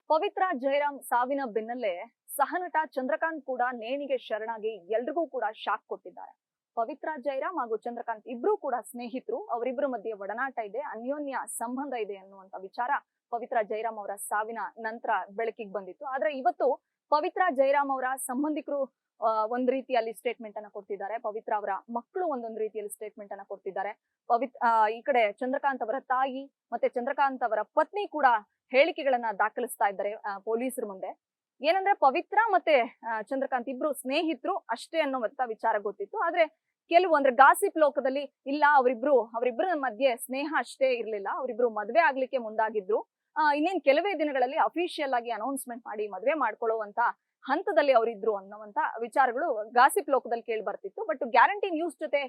ಪವಿತ್ರ ಜಯರಾಮ್ ಸಾವಿನ ಬೆನ್ನಲ್ಲೇ ಸಹನಟ ಚಂದ್ರಕಾಂತ್ ಕೂಡ ನೇಣಿಗೆ ಶರಣಾಗಿ ಎಲ್ರಿಗೂ ಕೂಡ ಶಾಕ್ ಕೊಟ್ಟಿದ್ದಾರೆ. ಪವಿತ್ರ ಜಯರಾಮ್ ಹಾಗೂ ಚಂದ್ರಕಾಂತ್ ಇಬ್ರು ಕೂಡ ಸ್ನೇಹಿತರು. ಅವರಿಬ್ಬರ ಮಧ್ಯೆ ಒಡನಾಟ ಇದೆ, ಅನ್ಯೋನ್ಯ ಸಂಬಂಧ ಇದೆ ಅನ್ನುವಂತ ವಿಚಾರ ಪವಿತ್ರ ಜಯರಾಮ್ ಅವರ ಸಾವಿನ ನಂತರ ಬೆಳಕಿಗೆ ಬಂದಿತ್ತು. ಆದ್ರೆ ಇವತ್ತು ಪವಿತ್ರ ಜಯರಾಮ್ ಅವರ ಸಂಬಂಧಿಕರು ಒಂದ್ ರೀತಿಯಲ್ಲಿ ಸ್ಟೇಟ್ಮೆಂಟ್ ಅನ್ನ ಕೊಡ್ತಿದ್ದಾರೆ. ಪವಿತ್ರ ಅವರ ಮಕ್ಕಳು ಒಂದೊಂದು ರೀತಿಯಲ್ಲಿ ಸ್ಟೇಟ್ಮೆಂಟ್ ಅನ್ನ ಕೊಡ್ತಿದ್ದಾರೆ. ಈ ಕಡೆ ಚಂದ್ರಕಾಂತ್ ಅವರ ತಾಯಿ ಮತ್ತೆ ಚಂದ್ರಕಾಂತ್ ಅವರ ಪತ್ನಿ ಕೂಡ ಹೇಳಿಕೆಗಳನ್ನ ದಾಖಲಿಸ್ತಾ ಇದ್ದಾರೆ ಪೊಲೀಸರ ಮುಂದೆ. ಏನಂದ್ರೆ ಪವಿತ್ರ ಮತ್ತೆ ಚಂದ್ರಕಾಂತ್ ಇಬ್ರು ಸ್ನೇಹಿತರು ಅಷ್ಟೇ ಅನ್ನುವಂತ ವಿಚಾರ ಗೊತ್ತಿತ್ತು. ಆದ್ರೆ ಕೆಲವು ಅಂದ್ರೆ ಗಾಸಿಪ್ ಲೋಕದಲ್ಲಿ ಇಲ್ಲ, ಅವರಿಬ್ರ ಮಧ್ಯೆ ಸ್ನೇಹ ಅಷ್ಟೇ ಇರ್ಲಿಲ್ಲ, ಅವರಿಬ್ರು ಮದ್ವೆ ಆಗ್ಲಿಕ್ಕೆ ಮುಂದಾಗಿದ್ರು. ಇನ್ನೇನ್ ಕೆಲವೇ ದಿನಗಳಲ್ಲಿ ಅಫಿಷಿಯಲ್ ಆಗಿ ಅನೌನ್ಸ್ಮೆಂಟ್ ಮಾಡಿ ಮದ್ವೆ ಮಾಡ್ಕೊಳ್ಳುವಂತ ಹಂತದಲ್ಲಿ ಅವರಿದ್ರು ಅನ್ನುವಂತ ವಿಚಾರಗಳು ಗಾಸಿಪ್ ಲೋಕದಲ್ಲಿ ಕೇಳಿ ಬರ್ತಿತ್ತು. ಬಟ್ ಗ್ಯಾರಂಟಿ ನ್ಯೂಸ್ ಜೊತೆ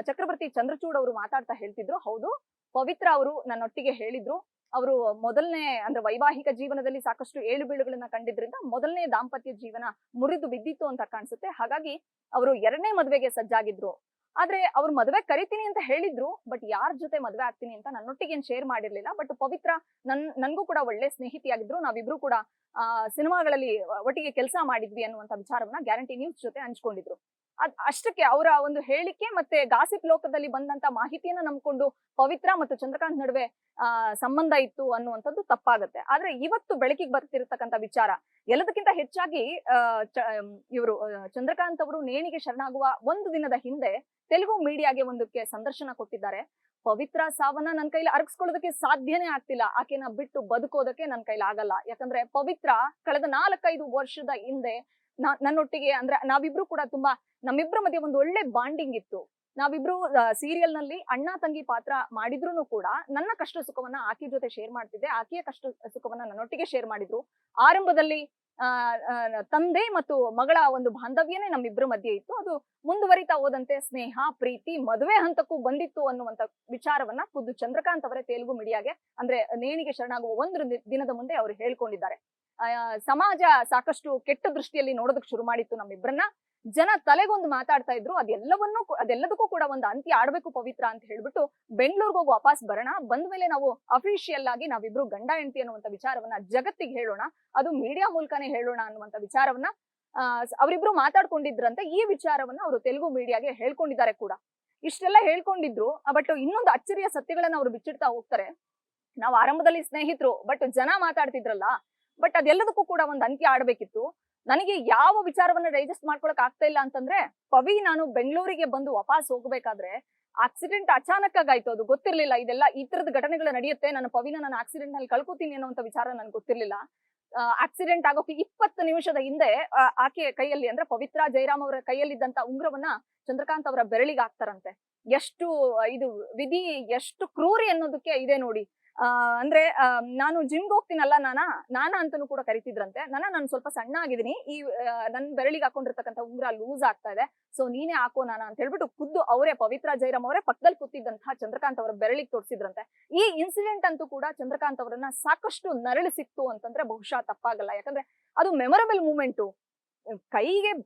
ಚಕ್ರವರ್ತಿ ಚಂದ್ರಚೂಡ್ ಅವರು ಮಾತಾಡ್ತಾ ಹೇಳ್ತಿದ್ರು, ಹೌದು ಪವಿತ್ರ ಅವರು ನನ್ನೊಟ್ಟಿಗೆ ಹೇಳಿದ್ರು, ಅವರು ಮೊದಲನೇ ಅಂದ್ರೆ ವೈವಾಹಿಕ ಜೀವನದಲ್ಲಿ ಸಾಕಷ್ಟು ಏಳು ಬೀಳುಗಳನ್ನ ಕಂಡಿದ್ರಿಂದ ಮೊದಲನೇ ದಾಂಪತ್ಯ ಜೀವನ ಮುರಿದು ಬಿದ್ದಿತ್ತು ಅಂತ ಕಾಣಿಸುತ್ತೆ. ಹಾಗಾಗಿ ಅವರು ಎರಡನೇ ಮದ್ವೆಗೆ ಸಜ್ಜಾಗಿದ್ರು. ಆದ್ರೆ ಅವ್ರು ಮದ್ವೆ ಕರಿತೀನಿ ಅಂತ ಹೇಳಿದ್ರು, ಬಟ್ ಯಾರ ಜೊತೆ ಮದ್ವೆ ಆಗ್ತೀನಿ ಅಂತ ನನ್ನೊಟ್ಟಿಗೆ ಏನ್ ಶೇರ್ ಮಾಡಿರ್ಲಿಲ್ಲ. ಬಟ್ ಪವಿತ್ರ ನನ್ಗೂ ಕೂಡ ಒಳ್ಳೆ ಸ್ನೇಹಿತಿಯಾಗಿದ್ರು, ನಾವಿಬ್ರು ಕೂಡ ಸಿನಿಮಾಗಳಲ್ಲಿ ಒಟ್ಟಿಗೆ ಕೆಲಸ ಮಾಡಿದ್ವಿ ಅನ್ನುವಂತ ವಿಚಾರವನ್ನ ಗ್ಯಾರಂಟಿ ನ್ಯೂಸ್ ಜೊತೆ ಹಂಚ್ಕೊಂಡಿದ್ರು. ಅಷ್ಟಕ್ಕೆ ಅವರ ಒಂದು ಹೇಳಿಕೆ ಮತ್ತೆ ಗಾಸಿಪ್ ಲೋಕದಲ್ಲಿ ಬಂದಂತ ಮಾಹಿತಿಯನ್ನ ನಂಬ್ಕೊಂಡು ಪವಿತ್ರ ಮತ್ತು ಚಂದ್ರಕಾಂತ್ ನಡುವೆ ಸಂಬಂಧ ಇತ್ತು ಅನ್ನುವಂಥದ್ದು ತಪ್ಪಾಗುತ್ತೆ. ಆದ್ರೆ ಇವತ್ತು ಬೆಳಕಿಗೆ ಬರ್ತಿರತಕ್ಕಂತ ವಿಚಾರ ಎಲ್ಲದಕ್ಕಿಂತ ಹೆಚ್ಚಾಗಿ ಇವರು ಚಂದ್ರಕಾಂತ್ ಅವರು ನೇಣಿಗೆ ಶರಣಾಗುವ ಒಂದು ದಿನದ ಹಿಂದೆ ತೆಲುಗು ಮೀಡಿಯಾಗೆ ಒಂದಕ್ಕೆ ಸಂದರ್ಶನ ಕೊಟ್ಟಿದ್ದಾರೆ. ಪವಿತ್ರ ಸಾವನ್ನ ನನ್ನ ಕೈಲಿ ಅರಗಿಸ್ಕೊಳ್ಳೋದಕ್ಕೆ ಸಾಧ್ಯನೇ ಆಗ್ತಿಲ್ಲ, ಆಕೆನ ಬಿಟ್ಟು ಬದುಕೋದಕ್ಕೆ ನನ್ನ ಕೈಲಿ ಆಗಲ್ಲ. ಯಾಕಂದ್ರೆ ಪವಿತ್ರ ಕಳೆದ 4-5 ವರ್ಷದ ಹಿಂದೆ ನನ್ನೊಟ್ಟಿಗೆ ಅಂದ್ರೆ ನಾವಿಬ್ರು ಕೂಡ ತುಂಬಾ ನಮ್ಮಿಬ್ರ ಮಧ್ಯೆ ಒಂದು ಒಳ್ಳೆ ಬಾಂಡಿಂಗ್ ಇತ್ತು. ನಾವಿಬ್ರು ಸೀರಿಯಲ್ ನಲ್ಲಿ ಅಣ್ಣ ತಂಗಿ ಪಾತ್ರ ಮಾಡಿದ್ರು ಕೂಡ ನನ್ನ ಕಷ್ಟ ಸುಖವನ್ನ ಆಕೆ ಜೊತೆ ಶೇರ್ ಮಾಡ್ತಿದ್ದೆ, ಆಕೆಯ ಕಷ್ಟ ಸುಖವನ್ನ ನನ್ನೊಟ್ಟಿಗೆ ಶೇರ್ ಮಾಡಿದ್ರು. ಆರಂಭದಲ್ಲಿ ತಂದೆ ಮತ್ತು ಮಗಳ ಒಂದು ಬಾಂಧವ್ಯನೇ ನಮ್ಮಿಬ್ರ ಮಧ್ಯೆ ಇತ್ತು. ಅದು ಮುಂದುವರಿತಾ ಹೋದಂತೆ ಸ್ನೇಹ, ಪ್ರೀತಿ, ಮದುವೆ ಹಂತಕ್ಕೂ ಬಂದಿತ್ತು ಅನ್ನುವಂತ ವಿಚಾರವನ್ನ ಖುದ್ದು ಚಂದ್ರಕಾಂತ್ ಅವರೇ ತೆಲುಗು ಮೀಡಿಯಾಗೆ ಅಂದ್ರೆ ನೇಣಿಗೆ ಶರಣಾಗುವ ಒಂದು ದಿನದ ಮುಂದೆ ಅವರು ಹೇಳ್ಕೊಂಡಿದ್ದಾರೆ. ಸಮಾಜ ಸಾಕಷ್ಟು ಕೆಟ್ಟ ದೃಷ್ಟಿಯಲ್ಲಿ ನೋಡೋದಕ್ಕೆ ಶುರು ಮಾಡಿತ್ತು ನಮ್ಮಿಬ್ರನ್ನ. ಜನ ತಲೆಗೊಂದು ಮಾತಾಡ್ತಾ ಇದ್ರು, ಅದೆಲ್ಲದಕ್ಕೂ ಕೂಡ ಒಂದು ಅಂತ್ಯ ಆಡ್ಬೇಕು ಪವಿತ್ರ ಅಂತ ಹೇಳ್ಬಿಟ್ಟು ಬೆಂಗಳೂರಿಗೆ ಹೋಗಿ ವಾಪಸ್ ಬರೋಣ, ಬಂದ ಮೇಲೆ ನಾವು ಅಫಿಷಿಯಲ್ ಆಗಿ ನಾವಿಬ್ರು ಗಂಡ ಹೆಂಡತಿ ಅನ್ನುವಂತ ವಿಚಾರವನ್ನ ಜಗತ್ತಿಗೆ ಹೇಳೋಣ, ಅದು ಮೀಡಿಯಾ ಮೂಲಕನೇ ಹೇಳೋಣ ಅನ್ನುವಂತ ವಿಚಾರವನ್ನ ಅವರಿಬ್ರು ಮಾತಾಡ್ಕೊಂಡಿದ್ರಂತೆ. ಈ ವಿಚಾರವನ್ನ ಅವರು ತೆಲುಗು ಮೀಡಿಯಾಗೆ ಹೇಳ್ಕೊಂಡಿದ್ದಾರೆ ಕೂಡ. ಇಷ್ಟೆಲ್ಲ ಹೇಳ್ಕೊಂಡಿದ್ರು, ಬಟ್ ಇನ್ನೊಂದು ಅಚ್ಚರಿಯ ಸತ್ಯಗಳನ್ನ ಅವರು ಬಿಚ್ಚಿಡ್ತಾ ಹೋಗ್ತಾರೆ. ನಾವು ಆರಂಭದಲ್ಲಿ ಸ್ನೇಹಿತರು, ಬಟ್ ಜನ ಮಾತಾಡ್ತಿದ್ರಲ್ಲ, ಬಟ್ ಅದೆಲ್ಲದಕ್ಕೂ ಕೂಡ ಒಂದು ಅಂತ್ಯ ಆಡ್ಬೇಕಿತ್ತು. ನನಗೆ ಯಾವ ವಿಚಾರವನ್ನ ಡೈಜೆಸ್ಟ್ ಮಾಡ್ಕೊಳಕ್ ಆಗ್ತಾ ಇಲ್ಲ ಅಂತಂದ್ರೆ, ನಾನು ಬೆಂಗಳೂರಿಗೆ ಬಂದು ವಾಪಸ್ ಹೋಗ್ಬೇಕಾದ್ರೆ ಆಕ್ಸಿಡೆಂಟ್ ಅಚಾನಕ್ ಆಗಾಯ್ತು, ಅದು ಗೊತ್ತಿರ್ಲಿಲ್ಲ. ಇದೆಲ್ಲ ಈ ತರದ ಘಟನೆಗಳು ನಡೆಯುತ್ತೆ, ನನ್ನ ಪವಿನ ನಾನು ಆಕ್ಸಿಡೆಂಟ್ ನಲ್ಲಿ ಕಳ್ಕೊತೀನಿ ಅನ್ನೋಂಥ ವಿಚಾರ ನನ್ಗೆ ಗೊತ್ತಿರ್ಲಿಲ್ಲ. ಆಕ್ಸಿಡೆಂಟ್ ಆಗೋಕೆ 20 ನಿಮಿಷದ ಹಿಂದೆ ಆಕೆ ಕೈಯಲ್ಲಿ ಅಂದ್ರೆ ಪವಿತ್ರ ಜಯರಾಮ್ ಅವರ ಕೈಯಲ್ಲಿದ್ದಂತ ಉಂಗ್ರವನ್ನ ಚಂದ್ರಕಾಂತ್ ಅವರ ಬೆರಳಿಗೆ ಹಾಕ್ತಾರಂತೆ. ಎಷ್ಟು ಇದು ವಿಧಿ ಎಷ್ಟು ಕ್ರೂರಿ ಅನ್ನೋದಕ್ಕೆ ಇದೆ ನೋಡಿ. ಅಂದ್ರೆ ನಾನು ಜಿಮ್ಗೆ ಹೋಗ್ತೀನಲ್ಲ, ನಾನಾ ಅಂತಾನು ಕೂಡ ಕರಿತಿದ್ರಂತೆ. ನಾನು ಸ್ವಲ್ಪ ಸಣ್ಣ ಆಗಿದ್ದೀನಿ, ಈ ನನ್ ಬೆರಳಿಗೆ ಹಾಕೊಂಡಿರ್ತಕ್ಕಂಥ ಉಂಗ್ರ ಲೂಸ್ ಆಗ್ತಾ ಇದೆ, ಸೊ ನೀನೇ ಹಾಕೋ ಅಂತ ಹೇಳ್ಬಿಟ್ಟು ಖುದ್ದು ಅವರೇ ಪವಿತ್ರ ಜಯರಾಮ್ ಅವರೇ ಪಕ್ಕದಲ್ಲಿ ಕೂತಿದ್ದಂತಹ ಚಂದ್ರಕಾಂತ್ ಅವರ ಬೆರಳಿಗೆ ತೋರಿಸಿದ್ರಂತೆ. ಈ ಇನ್ಸಿಡೆಂಟ್ ಅಂತೂ ಕೂಡ ಚಂದ್ರಕಾಂತ್ ಅವರನ್ನ ಸಾಕಷ್ಟು ನರಳಿ ಸಿಕ್ತು ಅಂತಂದ್ರೆ ಬಹುಶಃ ತಪ್ಪಾಗಲ್ಲ. ಯಾಕಂದ್ರೆ ಅದು ಮೆಮೊರಬಲ್ ಮೂಮೆಂಟು.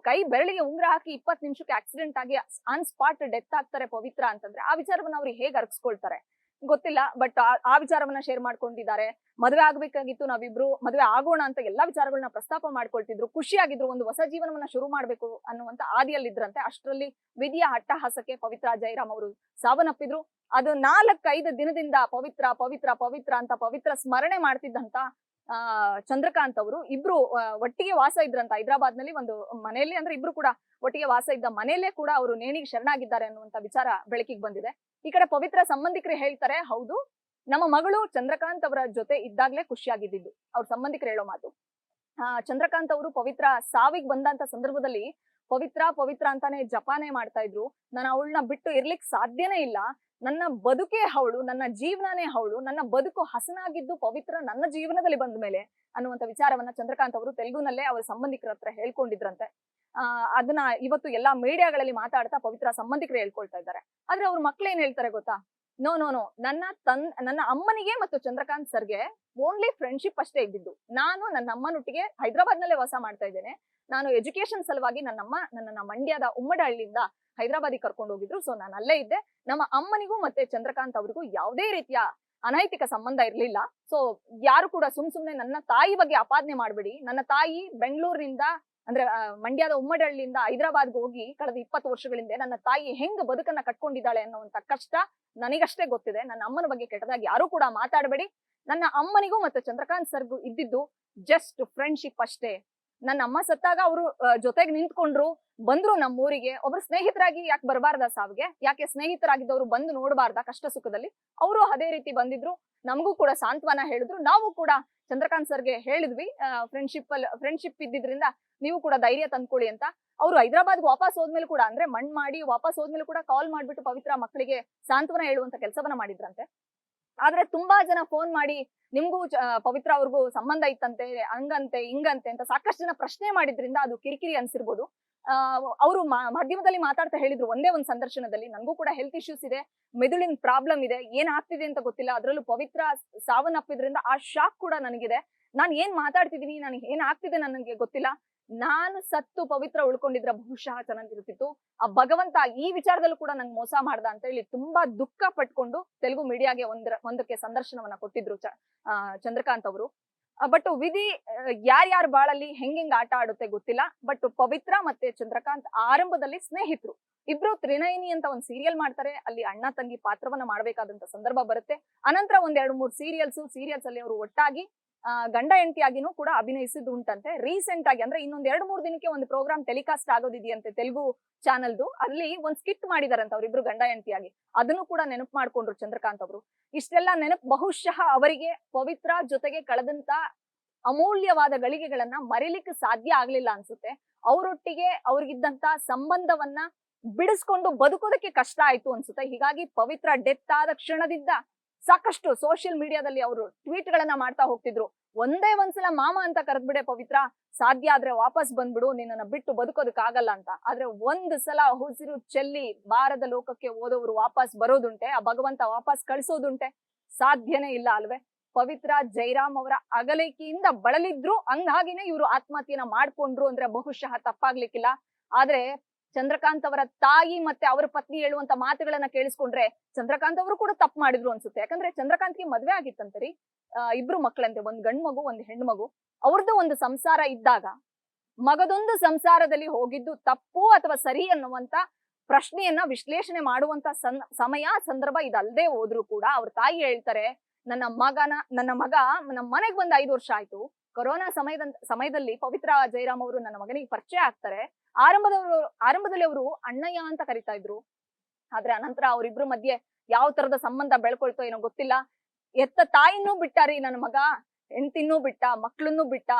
ಕೈ ಬೆರಳಿಗೆ ಉಂಗ್ರ ಹಾಕಿ 20 ನಿಮಿಷಕ್ಕೆ ಆಕ್ಸಿಡೆಂಟ್ ಆಗಿ ಆನ್ ಸ್ಪಾಟ್ ಡೆತ್ ಆಗ್ತಾರೆ ಪವಿತ್ರ ಅಂತಂದ್ರೆ ಆ ವಿಚಾರವನ್ನ ಅವ್ರು ಹೇಗೆ ಅರ್ಗಿಸ್ಕೊಳ್ತಾರೆ ಗೊತ್ತಿಲ್ಲ. ಬಟ್ ಆ ವಿಚಾರವನ್ನ ಶೇರ್ ಮಾಡ್ಕೊಂಡಿದ್ದಾರೆ. ಮದುವೆ ಆಗ್ಬೇಕಾಗಿತ್ತು, ನಾವಿಬ್ರು ಮದುವೆ ಆಗೋಣ ಅಂತ ಎಲ್ಲಾ ವಿಚಾರಗಳನ್ನ ಪ್ರಸ್ತಾಪ ಮಾಡ್ಕೊಳ್ತಿದ್ರು, ಖುಷಿಯಾಗಿದ್ರು, ಒಂದು ಹೊಸ ಜೀವನವನ್ನ ಶುರು ಮಾಡ್ಬೇಕು ಅನ್ನುವಂತ ಆದಿಯಲ್ಲಿದ್ರಂತೆ. ಅಷ್ಟರಲ್ಲಿ ವಿಧಿಯ ಅಟ್ಟಹಾಸಕ್ಕೆ ಪವಿತ್ರ ಜಯರಾಮ್ ಅವರು ಸಾವನ್ನಪ್ಪಿದ್ರು. ಅದು 4-5 ದಿನದಿಂದ ಪವಿತ್ರ ಪವಿತ್ರ ಪವಿತ್ರ ಅಂತ ಪವಿತ್ರ ಸ್ಮರಣೆ ಮಾಡ್ತಿದ್ದಂತ ಚಂದ್ರಕಾಂತ್ ಅವರು ಇಬ್ರು ಒಟ್ಟಿಗೆ ವಾಸ ಇದ್ರಂತ ಹೈದರಾಬಾದ್ ನಲ್ಲಿ ಒಂದು ಮನೆಯಲ್ಲಿ. ಅಂದ್ರೆ ಇಬ್ರು ಕೂಡ ಒಟ್ಟಿಗೆ ವಾಸ ಇದ್ದ ಮನೆಯಲ್ಲೇ ಕೂಡ ಅವರು ನೇಣಿಗೆ ಶರಣಾಗಿದ್ದಾರೆ ಅನ್ನುವಂತ ವಿಚಾರ ಬೆಳಕಿಗೆ ಬಂದಿದೆ. ಈ ಕಡೆ ಪವಿತ್ರ ಸಂಬಂಧಿಕರು ಹೇಳ್ತಾರೆ, ಹೌದು ನಮ್ಮ ಮಗಳು ಚಂದ್ರಕಾಂತ್ ಅವರ ಜೊತೆ ಇದ್ದಾಗ್ಲೇ ಖುಷಿಯಾಗಿದ್ದು ಅವ್ರ ಸಂಬಂಧಿಕರು ಹೇಳೋ ಮಾತು. ಚಂದ್ರಕಾಂತ್ ಅವರು ಪವಿತ್ರ ಸಾವಿಗೆ ಬಂದಂತ ಸಂದರ್ಭದಲ್ಲಿ ಪವಿತ್ರ ಪವಿತ್ರ ಅಂತಾನೆ ಜಪಾನೇ ಮಾಡ್ತಾ ಇದ್ರು. ನಾನು ಅವಳನ್ನ ಬಿಟ್ಟು ಇರ್ಲಿಕ್ಕೆ ಸಾಧ್ಯನೇ ಇಲ್ಲ, ನನ್ನ ಬದುಕೇ ಅವಳು, ನನ್ನ ಜೀವನನೇ ಅವಳು, ನನ್ನ ಬದುಕು ಹಸನಾಗಿದ್ದು ಪವಿತ್ರ ನನ್ನ ಜೀವನದಲ್ಲಿ ಬಂದ ಮೇಲೆ ಅನ್ನುವಂತ ವಿಚಾರವನ್ನ ಚಂದ್ರಕಾಂತ್ ಅವರು ತೆಲುಗುನಲ್ಲೇ ಅವರ ಸಂಬಂಧಿಕರ ಹತ್ರ ಹೇಳ್ಕೊಂಡಿದ್ರಂತೆ. ಅದನ್ನ ಇವತ್ತು ಎಲ್ಲಾ ಮೀಡಿಯಾಗಳಲ್ಲಿ ಮಾತಾಡ್ತಾ ಪವಿತ್ರ ಸಂಬಂಧಿಕರು ಹೇಳ್ಕೊಳ್ತಾ ಇದ್ದಾರೆ. ಆದ್ರೆ ಅವ್ರ ಮಕ್ಳು ಏನ್ ಹೇಳ್ತಾರೆ ಗೊತ್ತಾ, ನೋ, ನನ್ನ ಅಮ್ಮನಿಗೆ ಮತ್ತು ಚಂದ್ರಕಾಂತ್ ಸರ್ಗೆ ಓನ್ಲಿ ಫ್ರೆಂಡ್ಶಿಪ್ ಅಷ್ಟೇ ಇದ್ದಿದ್ದು. ನಾನು ನನ್ನ ಅಮ್ಮನೊಟ್ಟಿಗೆ ಹೈದರಾಬಾದ್ ನಲ್ಲೇ ವಾಸ ಮಾಡ್ತಾ ಇದ್ದೇನೆ. ನಾನು ಎಜುಕೇಶನ್ ಸಲುವಾಗಿ ನನ್ನನ್ನ ಮಂಡ್ಯದ ಉಮ್ಮಡಹಳ್ಳಿಯಿಂದ ಹೈದರಾಬಾದಿಗೆ ಕರ್ಕೊಂಡು ಹೋಗಿದ್ರು, ಸೊ ನಾನು ಅಲ್ಲೇ ಇದ್ದೆ. ನಮ್ಮ ಅಮ್ಮನಿಗೂ ಮತ್ತೆ ಚಂದ್ರಕಾಂತ್ ಅವರಿಗೂ ಯಾವುದೇ ರೀತಿಯ ಅನೈತಿಕ ಸಂಬಂಧ ಇರ್ಲಿಲ್ಲ. ಸೊ ಯಾರು ಕೂಡ ಸುಮ್ನೆ ನನ್ನ ತಾಯಿ ಬಗ್ಗೆ ಅಪಾದನೆ ಮಾಡ್ಬೇಡಿ. ನನ್ನ ತಾಯಿ ಬೆಂಗಳೂರಿನಿಂದ ಅಂದ್ರೆ ಮಂಡ್ಯದ ಉಮ್ಮಡಹಳ್ಳಿಯಿಂದ ಹೈದರಾಬಾದ್ಗೆ ಹೋಗಿ ಕಳೆದ 20 ವರ್ಷಗಳಿಂದ ನನ್ನ ತಾಯಿ ಹೆಂಗ್ ಬದುಕನ್ನ ಕಟ್ಕೊಂಡಿದ್ದಾಳೆ ಅನ್ನುವಂತ ಕಷ್ಟ ನನಗಷ್ಟೇ ಗೊತ್ತಿದೆ. ನನ್ನ ಅಮ್ಮನ ಬಗ್ಗೆ ಕೆಟ್ಟದಾಗಿ ಯಾರು ಕೂಡ ಮಾತಾಡಬೇಡಿ. ನನ್ನ ಅಮ್ಮನಿಗೂ ಮತ್ತೆ ಚಂದ್ರಕಾಂತ್ ಸರ್ಗೂ ಇದ್ದಿದ್ದು ಜಸ್ಟ್ ಫ್ರೆಂಡ್ಶಿಪ್ ಅಷ್ಟೇ. ನನ್ನ ಅಮ್ಮ ಸತ್ತಾಗ ಅವರು ಜೊತೆಗೆ ನಿಂತ್ಕೊಂಡ್ರು, ಬಂದ್ರು ನಮ್ಮೂರಿಗೆ. ಒಬ್ರು ಸ್ನೇಹಿತರಾಗಿ ಯಾಕೆ ಬರಬಾರ್ದ ಸಾವಿಗೆ? ಯಾಕೆ ಸ್ನೇಹಿತರಾಗಿದ್ದವರು ಬಂದು ನೋಡಬಾರ್ದ ಕಷ್ಟ ಸುಖದಲ್ಲಿ? ಅವರು ಅದೇ ರೀತಿ ಬಂದಿದ್ರು, ನಮಗೂ ಕೂಡ ಸಾಂತ್ವನ ಹೇಳಿದ್ರು. ನಾವು ಕೂಡ ಚಂದ್ರಕಾಂತ್ ಸರ್ಗೆ ಹೇಳಿದ್ವಿ, ಫ್ರೆಂಡ್ಶಿಪ್ ಇದ್ದಿದ್ರಿಂದ ನೀವು ಕೂಡ ಧೈರ್ಯ ತಂದ್ಕೊಳ್ಳಿ ಅಂತ. ಅವರು ಹೈದರಾಬಾದ್ಗೆ ವಾಪಸ್ ಹೋದ್ಮೇಲೆ ಕೂಡ ಅಂದ್ರೆ ಮಣ್ ಮಾಡಿ ವಾಪಸ್ ಹೋದ್ಮೇಲೆ ಕೂಡ ಕಾಲ್ ಮಾಡ್ಬಿಟ್ಟು ಪವಿತ್ರ ಮಕ್ಕಳಿಗೆ ಸಾಂತ್ವನ ಹೇಳುವಂತ ಕೆಲಸವನ್ನ ಮಾಡಿದ್ರಂತೆ. ಆದ್ರೆ ತುಂಬಾ ಜನ ಫೋನ್ ಮಾಡಿ ನಿಮ್ಗೂ ಪವಿತ್ರ ಅವ್ರಿಗೂ ಸಂಬಂಧ ಇತ್ತಂತೆ, ಹಂಗಂತೆ ಹಿಂಗಂತೆ ಅಂತ ಸಾಕಷ್ಟು ಜನ ಪ್ರಶ್ನೆ ಮಾಡಿದ್ರಿಂದ ಅದು ಕಿರಿಕಿರಿ ಅನ್ಸಿರ್ಬೋದು. ಅವರು ಮಾಧ್ಯಮದಲ್ಲಿ ಮಾತಾಡ್ತಾ ಹೇಳಿದ್ರು ಒಂದೇ ಒಂದು ಸಂದರ್ಶನದಲ್ಲಿ, ನನಗೂ ಕೂಡ ಹೆಲ್ತ್ ಇಶ್ಯೂಸ್ ಇದೆ, ಮೆದುಳಿನ ಪ್ರಾಬ್ಲಮ್ ಇದೆ, ಏನ್ ಆಗ್ತಿದೆ ಅಂತ ಗೊತ್ತಿಲ್ಲ. ಅದ್ರಲ್ಲೂ ಪವಿತ್ರ ಸಾವನ್ನಪ್ಪಿದ್ರಿಂದ ಆ ಶಾಕ್ ಕೂಡ ನನಗಿದೆ. ನಾನ್ ಏನ್ ಮಾತಾಡ್ತಿದೀನಿ, ನನಗೆ ಏನ್ ಆಗ್ತಿದೆ ನನಗೆ ಗೊತ್ತಿಲ್ಲ. ನಾನು ಸತ್ತು ಪವಿತ್ರ ಉಳ್ಕೊಂಡಿದ್ರೆ ಬಹುಶಃ ಚೆನ್ನಾಗಿರ್ತಿತ್ತು. ಆ ಭಗವಂತ ಈ ವಿಚಾರದಲ್ಲೂ ಕೂಡ ನಂಗೆ ಮೋಸ ಮಾಡ್ದ ಅಂತ ಹೇಳಿ ತುಂಬಾ ದುಃಖ ಪಟ್ಕೊಂಡು ತೆಲುಗು ಮೀಡಿಯಾಗೆ ಒಂದಕ್ಕೆ ಸಂದರ್ಶನವನ್ನ ಕೊಟ್ಟಿದ್ರು ಚಂದ್ರಕಾಂತ್ ಅವರು. ಬಟ್ ವಿಧಿ ಯಾರ್ಯಾರ ಬಾಳಲ್ಲಿ ಹೆಂಗ್ ಆಟ ಆಡುತ್ತೆ ಗೊತ್ತಿಲ್ಲ. ಬಟ್ ಪವಿತ್ರ ಮತ್ತೆ ಚಂದ್ರಕಾಂತ್ ಆರಂಭದಲ್ಲಿ ಸ್ನೇಹಿತರು ಇಬ್ರು. ತ್ರಿನಯನಿ ಅಂತ ಒಂದ್ ಸೀರಿಯಲ್ ಮಾಡ್ತಾರೆ, ಅಲ್ಲಿ ಅಣ್ಣ ತಂಗಿ ಪಾತ್ರವನ್ನ ಮಾಡ್ಬೇಕಾದಂತ ಸಂದರ್ಭ ಬರುತ್ತೆ. ಅನಂತರ ಒಂದ್ 2-3 ಸೀರಿಯಲ್ಸ್ ಅಲ್ಲಿ ಅವರು ಒಟ್ಟಾಗಿ ಗಂಡ ಹೆಂಡತಿಯಾಗಿನೂ ಕೂಡ ಅಭಿನಯಿಸಿದ್ದು ಉಂಟಂತೆ. ರೀಸೆಂಟ್ ಆಗಿ ಅಂದ್ರೆ ಇನ್ನೊಂದ್ 2-3 ದಿನಕ್ಕೆ ಒಂದು ಪ್ರೋಗ್ರಾಮ್ ಟೆಲಿಕಾಸ್ಟ್ ಆಗೋದಿದೆಯಂತೆ ತೆಲುಗು ಚಾನಲ್ದು. ಅಲ್ಲಿ ಒಂದ್ ಸ್ಕಿಟ್ ಮಾಡಿದಾರಂತ ಅವ್ರಿಬ್ರು ಗಂಡ ಹೆಂಡತಿಯಾಗಿ. ಅದನ್ನು ಕೂಡ ನೆನಪು ಮಾಡ್ಕೊಂಡ್ರು ಚಂದ್ರಕಾಂತ್ ಅವರು. ಇಷ್ಟೆಲ್ಲ ನೆನಪು ಬಹುಶಃ ಅವರಿಗೆ ಪವಿತ್ರ ಜೊತೆಗೆ ಕಳೆದಂತ ಅಮೂಲ್ಯವಾದ ಗಳಿಗೆಗಳನ್ನ ಮರಿಲಿಕ್ಕೆ ಸಾಧ್ಯ ಆಗ್ಲಿಲ್ಲ ಅನ್ಸುತ್ತೆ. ಅವರೊಟ್ಟಿಗೆ ಅವ್ರಿಗಿದ್ದಂತ ಸಂಬಂಧವನ್ನ ಬಿಡಿಸ್ಕೊಂಡು ಬದುಕೋದಕ್ಕೆ ಕಷ್ಟ ಆಯ್ತು ಅನ್ಸುತ್ತೆ. ಹೀಗಾಗಿ ಪವಿತ್ರ ಡೆತ್ ಆದ ಕ್ಷಣದಿಂದ ಸಾಕಷ್ಟು ಸೋಷಿಯಲ್ ಮೀಡಿಯಾದಲ್ಲಿ ಅವರು ಟ್ವೀಟ್ ಗಳನ್ನ ಮಾಡ್ತಾ ಹೋಗ್ತಿದ್ರು. ಒಂದೇ ಒಂದ್ಸಲ ಮಾಮ ಅಂತ ಕರೆದ್ಬಿಡೆ ಪವಿತ್ರ, ಸಾಧ್ಯ ಆದ್ರೆ ವಾಪಸ್ ಬಂದ್ಬಿಡು, ನಿನ್ನನ್ನ ಬಿಟ್ಟು ಬದುಕೋದಕ್ಕಾಗಲ್ಲ ಅಂತ. ಆದ್ರೆ ಒಂದ್ ಸಲ ಉಸಿರು ಚೆಲ್ಲಿ ಬಾರದ ಲೋಕಕ್ಕೆ ಹೋದವರು ವಾಪಸ್ ಬರೋದುಂಟೆ, ಆ ಭಗವಂತ ವಾಪಸ್ ಕಳಿಸೋದುಂಟೆ? ಸಾಧ್ಯನೇ ಇಲ್ಲ ಅಲ್ವೇ? ಪವಿತ್ರ ಜೈರಾಮ್ ಅವರ ಅಗಲಿಕೆಯಿಂದ ಬಳಲಿದ್ರು, ಹಂಗಾಗಿನೇ ಇವರು ಆತ್ಮಹತ್ಯೆನ ಮಾಡ್ಕೊಂಡ್ರು ಅಂದ್ರೆ ಬಹುಶಃ ತಪ್ಪಾಗ್ಲಿಕ್ಕಿಲ್ಲ. ಆದ್ರೆ ಚಂದ್ರಕಾಂತ್ ಅವರ ತಾಯಿ ಮತ್ತೆ ಅವರ ಪತ್ನಿ ಹೇಳುವಂತ ಮಾತುಗಳನ್ನ ಕೇಳಿಸ್ಕೊಂಡ್ರೆ ಚಂದ್ರಕಾಂತ್ ಅವರು ಕೂಡ ತಪ್ಪು ಮಾಡಿದ್ರು ಅನ್ಸುತ್ತೆ. ಯಾಕಂದ್ರೆ ಚಂದ್ರಕಾಂತ್ಗೆ ಮದ್ವೆ ಆಗಿತ್ತಂತರಿ, 2 ಮಕ್ಕಳಂತೆ, ಒಂದ್ ಗಂಡು ಮಗು ಒಂದ್ ಹೆಣ್ಣು ಮಗು. ಅವ್ರದ್ದು ಒಂದು ಸಂಸಾರ ಇದ್ದಾಗ ಮಗದೊಂದು ಸಂಸಾರದಲ್ಲಿ ಹೋಗಿದ್ದು ತಪ್ಪು ಅಥವಾ ಸರಿ ಅನ್ನುವಂತ ಪ್ರಶ್ನೆಯನ್ನ ವಿಶ್ಲೇಷಣೆ ಮಾಡುವಂತ ಸಮಯ ಸಂದರ್ಭ ಇದಲ್ದೇ ಹೋದ್ರು ಕೂಡ ಅವ್ರ ತಾಯಿ ಹೇಳ್ತಾರೆ, ನನ್ನ ಮಗ ನಮ್ಮ ಮನೆಗ್ ಬಂದ್ 5 ವರ್ಷ ಆಯ್ತು. ಕೊರೋನಾ ಸಮಯದಲ್ಲಿ ಪವಿತ್ರ ಜೈರಾಮ್ ಅವರು ನನ್ನ ಮಗನಿಗೆ ಪರಿಚಯ ಆಗ್ತಾರೆ. ಆರಂಭದಲ್ಲಿ ಅವರು ಅಣ್ಣಯ್ಯ ಅಂತ ಕರಿತಾ ಇದ್ರು. ಆದ್ರೆ ಅನಂತರ ಅವರಿಬ್ರು ಮಧ್ಯೆ ಯಾವ ತರದ ಸಂಬಂಧ ಬೆಳ್ಕೊಳ್ತೋ ಏನೋ ಗೊತ್ತಿಲ್ಲ. ಎತ್ತ ತಾಯಿನೂ ಬಿಟ್ಟಾರಿ ನನ್ನ ಮಗ, ಹೆಂಡತಿನೂ ಬಿಟ್ಟ, ಮಕ್ಳನ್ನೂ ಬಿಟ್ಟ.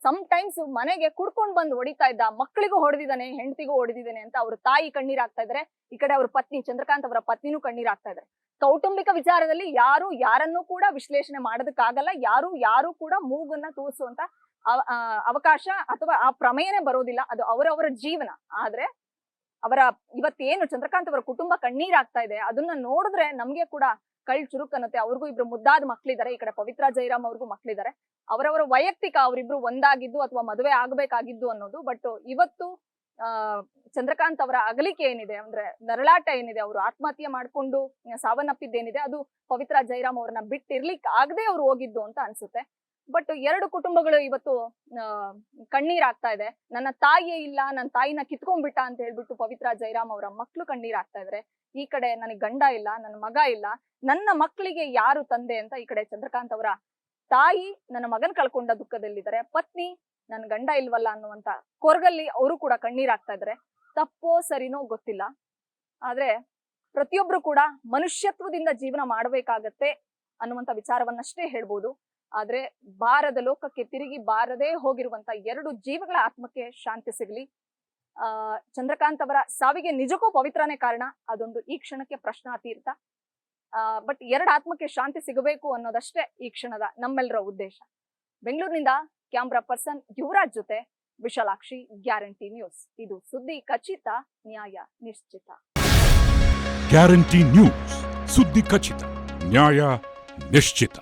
ಸಮ್ ಟೈಮ್ಸ್ ಮನೆಗೆ ಕುಡ್ಕೊಂಡ್ ಬಂದು ಹೊಡಿತಾ ಇದ್ದ, ಮಕ್ಕಳಿಗೂ ಹೊಡೆದಿದ್ದಾನೆ, ಹೆಂಡತಿಗೂ ಹೊಡೆದಿದ್ದಾನೆ ಅಂತ ಅವ್ರ ತಾಯಿ ಕಣ್ಣೀರಾಗ್ತಾ ಇದಾರೆ. ಈ ಕಡೆ ಅವ್ರ ಪತ್ನಿ ಚಂದ್ರಕಾಂತ್ ಅವರ ಪತ್ನಿನೂ ಕಣ್ಣೀರಾಗ್ತಾ ಇದಾರೆ. ಕೌಟುಂಬಿಕ ವಿಚಾರದಲ್ಲಿ ಯಾರು ಯಾರನ್ನೂ ಕೂಡ ವಿಶ್ಲೇಷಣೆ ಮಾಡೋದಕ್ಕಾಗಲ್ಲ. ಯಾರು ಕೂಡ ಮೂಗನ್ನ ತೋರಿಸುವಂತ ಅವಕಾಶ ಅಥವಾ ಆ ಪ್ರಮೇಯನೇ ಬರೋದಿಲ್ಲ. ಅದು ಅವರವರ ಜೀವನ. ಆದ್ರೆ ಇವತ್ತೇನು ಚಂದ್ರಕಾಂತ್ ಅವರ ಕುಟುಂಬ ಕಣ್ಣೀರಾಗ್ತಾ ಇದೆ, ಅದನ್ನ ನೋಡಿದ್ರೆ ನಮ್ಗೆ ಕೂಡ ಕಳ್ ಚುರುಕ್ ಅನ್ನತ್ತೆ. ಅವ್ರಿಗೂ 2 ಮುದ್ದಾದ ಮಕ್ಳಿದ್ದಾರೆ. ಈ ಕಡೆ ಪವಿತ್ರ ಜೈರಾಮ್ ಅವ್ರಿಗೂ ಮಕ್ಳಿದ್ದಾರೆ. ಅವರವರ ವೈಯಕ್ತಿಕ ಅವರಿಬ್ರು ಒಂದಾಗಿದ್ದು ಅಥವಾ ಮದುವೆ ಆಗ್ಬೇಕಾಗಿದ್ದು ಅನ್ನೋದು. ಬಟ್ ಇವತ್ತು ಚಂದ್ರಕಾಂತ್ ಅವರ ಅಗಲಿಕೆ ಏನಿದೆ ಅಂದ್ರೆ ನರಳಾಟ ಏನಿದೆ, ಅವರು ಆತ್ಮಹತ್ಯೆ ಮಾಡ್ಕೊಂಡು ಸಾವನ್ನಪ್ಪಿದ್ದೇನಿದೆ, ಅದು ಪವಿತ್ರ ಜೈರಾಮ್ ಅವ್ರನ್ನ ಬಿಟ್ಟಿರ್ಲಿಕ್ಕೆ ಆಗದೆ ಅವ್ರು ಹೋಗಿದ್ದು ಅಂತ ಅನ್ಸುತ್ತೆ. ಬಟ್ 2 ಕುಟುಂಬಗಳು ಇವತ್ತು ಕಣ್ಣೀರಾಗ್ತಾ ಇದೆ. ನನ್ನ ತಾಯಿಯೇ ಇಲ್ಲ, ನನ್ನ ತಾಯಿನ ಕಿತ್ಕೊಂಡ್ಬಿಟ್ಟ ಅಂತ ಹೇಳ್ಬಿಟ್ಟು ಪವಿತ್ರ ಜೈರಾಮ್ ಅವರ ಮಕ್ಳು ಕಣ್ಣೀರಾಗ್ತಾ ಇದಾರೆ. ಈ ಕಡೆ ನನಗೆ ಗಂಡ ಇಲ್ಲ, ನನ್ನ ಮಗ ಇಲ್ಲ, ನನ್ನ ಮಕ್ಕಳಿಗೆ ಯಾರು ತಂದೆ ಅಂತ ಈ ಕಡೆ ಚಂದ್ರಕಾಂತ್ ಅವರ ತಾಯಿ ನನ್ನ ಮಗನ್ ಕಳ್ಕೊಂಡ ದುಃಖದಲ್ಲಿದ್ದಾರೆ. ಪತ್ನಿ ನನ್ ಗಂಡ ಇಲ್ವಲ್ಲ ಅನ್ನುವಂತ ಕೊರಗಲ್ಲಿ ಅವರು ಕೂಡ ಕಣ್ಣೀರಾಗ್ತಾ ಇದಾರೆ. ತಪ್ಪೋ ಸರಿನೋ ಗೊತ್ತಿಲ್ಲ. ಆದ್ರೆ ಪ್ರತಿಯೊಬ್ರು ಕೂಡ ಮನುಷ್ಯತ್ವದಿಂದ ಜೀವನ ಮಾಡಬೇಕಾಗತ್ತೆ ಅನ್ನುವಂತ ವಿಚಾರವನ್ನಷ್ಟೇ ಹೇಳ್ಬೋದು. ಆದ್ರೆ ಬಾರದ ಲೋಕಕ್ಕೆ ತಿರುಗಿ ಬಾರದೇ ಹೋಗಿರುವಂತ 2 ಜೀವಗಳ ಆತ್ಮಕ್ಕೆ ಶಾಂತಿ ಸಿಗಲಿ. ಚಂದ್ರಕಾಂತ್ ಅವರ ಸಾವಿಗೆ ನಿಜಕ್ಕೂ ಪವಿತ್ರನೇ ಕಾರಣ, ಅದೊಂದು ಈ ಕ್ಷಣಕ್ಕೆ ಪ್ರಶ್ನಾತೀರ್ಥ. ಬಟ್ 2 ಆತ್ಮಕ್ಕೆ ಶಾಂತಿ ಸಿಗಬೇಕು ಅನ್ನೋದಷ್ಟೇ ಈ ಕ್ಷಣದ ನಮ್ಮೆಲ್ಲರ ಉದ್ದೇಶ. ಬೆಂಗಳೂರಿನಿಂದ ಕ್ಯಾಮ್ರಾ ಪರ್ಸನ್ ಯುವರಾಜ್ ಜೊತೆ ವಿಶಾಲಾಕ್ಷಿ, ಗ್ಯಾರಂಟಿ ನ್ಯೂಸ್. ಇದು ಸುದ್ದಿ ಖಚಿತ, ನ್ಯಾಯ ನಿಶ್ಚಿತ. ಗ್ಯಾರಂಟಿ ನ್ಯೂಸ್, ಸುದ್ದಿ ಖಚಿತ, ನ್ಯಾಯ ನಿಶ್ಚಿತ.